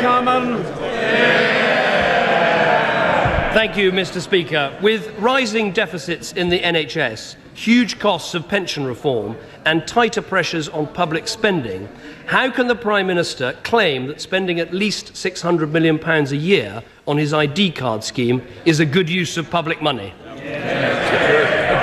Common. Thank you, Mr. Speaker. With rising deficits in the NHS, huge costs of pension reform and tighter pressures on public spending, how can the Prime Minister claim that spending at least £600 million a year on his ID card scheme is a good use of public money?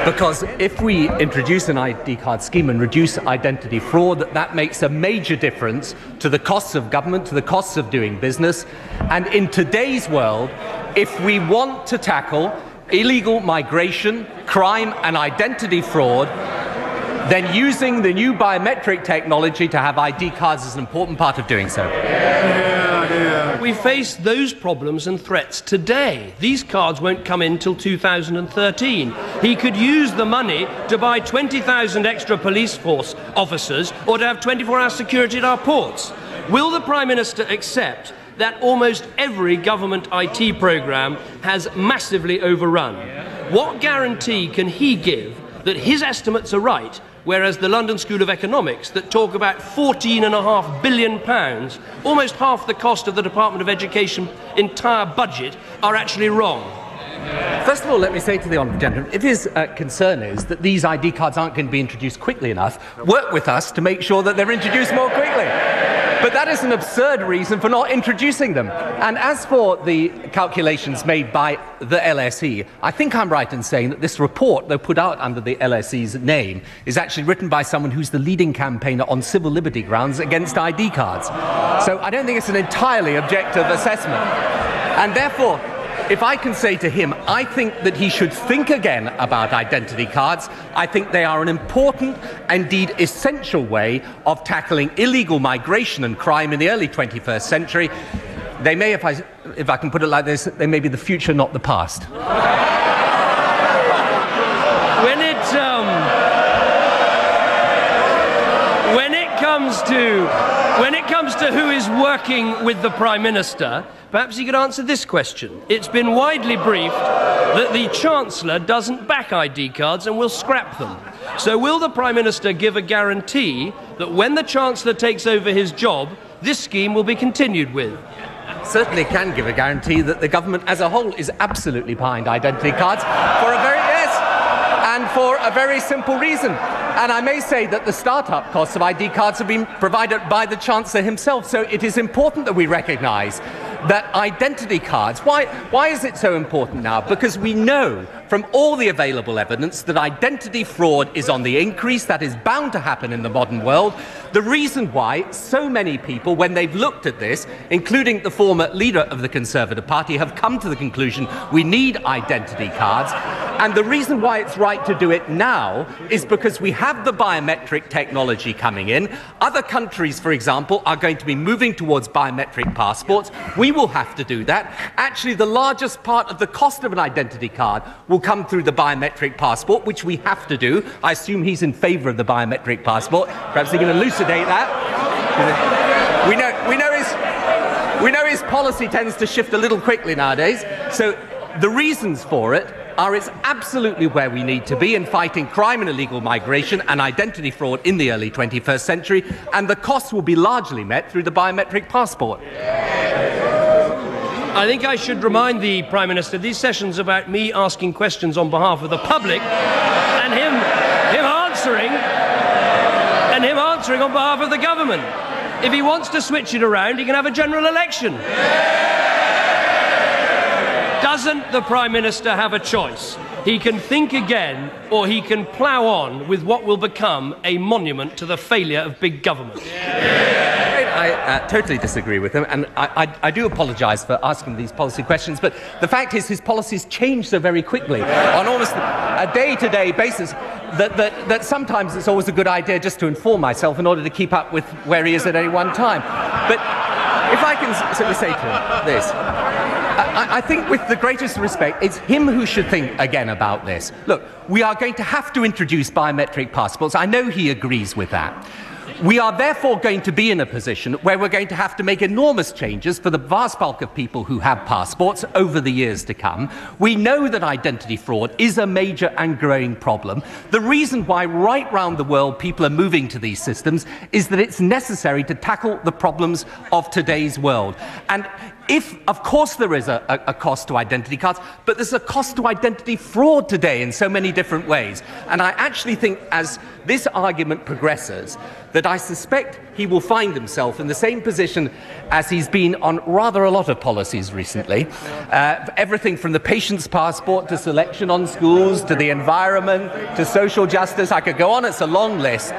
Because if we introduce an ID card scheme and reduce identity fraud, that makes a major difference to the costs of government, to the costs of doing business. And in today's world, if we want to tackle illegal migration, crime and identity fraud, then using the new biometric technology to have ID cards is an important part of doing so. We face those problems and threats today. These cards won't come in till 2013. He could use the money to buy 20,000 extra police force officers or to have 24-hour security at our ports. Will the Prime Minister accept that almost every government IT programme has massively overrun? What guarantee can he give that his estimates are right, whereas the London School of Economics that talk about £14.5 billion, almost half the cost of the Department of Education's entire budget, are actually wrong? First of all, let me say to the honourable gentleman, if his concern is that these ID cards aren't going to be introduced quickly enough, work with us to make sure that they're introduced more quickly. But that is an absurd reason for not introducing them. And as for the calculations made by the LSE, I think I'm right in saying that this report, though put out under the LSE's name, is actually written by someone who's the leading campaigner on civil liberty grounds against ID cards. So I don't think it's an entirely objective assessment. And therefore, if I can say to him, I think that he should think again about identity cards. I think they are an important, indeed essential way of tackling illegal migration and crime in the early 21st century. They may, if I can put it like this, they may be the future, not the past. When it comes to who is working with the Prime Minister, perhaps he could answer this question. It's been widely briefed that the Chancellor doesn't back ID cards and will scrap them. So will the Prime Minister give a guarantee that when the Chancellor takes over his job, this scheme will be continued with? Certainly can give a guarantee that the government as a whole is absolutely behind identity cards for a very simple reason. And I may say that the start-up costs of ID cards have been provided by the Chancellor himself, so it is important that we recognise that identity cards, why is it so important now? Because we know from all the available evidence that identity fraud is on the increase. That is bound to happen in the modern world. The reason why so many people, when they've looked at this, including the former leader of the Conservative Party, have come to the conclusion we need identity cards. And the reason why it's right to do it now is because we have the biometric technology coming in. Other countries, for example, are going to be moving towards biometric passports. We will have to do that. Actually, the largest part of the cost of an identity card will come through the biometric passport, which we have to do. I assume he's in favour of the biometric passport. Perhaps he can elucidate that. We know his policy tends to shift a little quickly nowadays. So the reasons for it are it's absolutely where we need to be in fighting crime and illegal migration and identity fraud in the early 21st century, and the costs will be largely met through the biometric passport. I think I should remind the Prime Minister these sessions about me asking questions on behalf of the public and him answering on behalf of the government. If he wants to switch it around, he can have a general election. Doesn't the Prime Minister have a choice? He can think again, or he can plough on with what will become a monument to the failure of big government. I totally disagree with him, and I do apologise for asking these policy questions, but the fact is his policies change so very quickly on almost a day-to-day basis that sometimes it's always a good idea just to inform myself in order to keep up with where he is at any one time. But if I can simply say to him this, I think with the greatest respect, it's him who should think again about this. Look, we are going to have to introduce biometric passports. I know he agrees with that. We are therefore going to be in a position where we're going to have to make enormous changes for the vast bulk of people who have passports over the years to come. We know that identity fraud is a major and growing problem. The reason why right round the world people are moving to these systems is that it's necessary to tackle the problems of today's world. And of course there is a cost to identity cards, but there's a cost to identity fraud today in so many different ways. And I actually think as this argument progresses, that I suspect he will find himself in the same position as he's been on rather a lot of policies recently. Everything from the patient's passport to selection on schools, to the environment, to social justice. I could go on, it's a long list.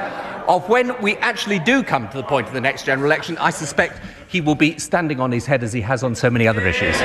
Of when we actually do come to the point of the next general election, I suspect he will be standing on his head as he has on so many other issues.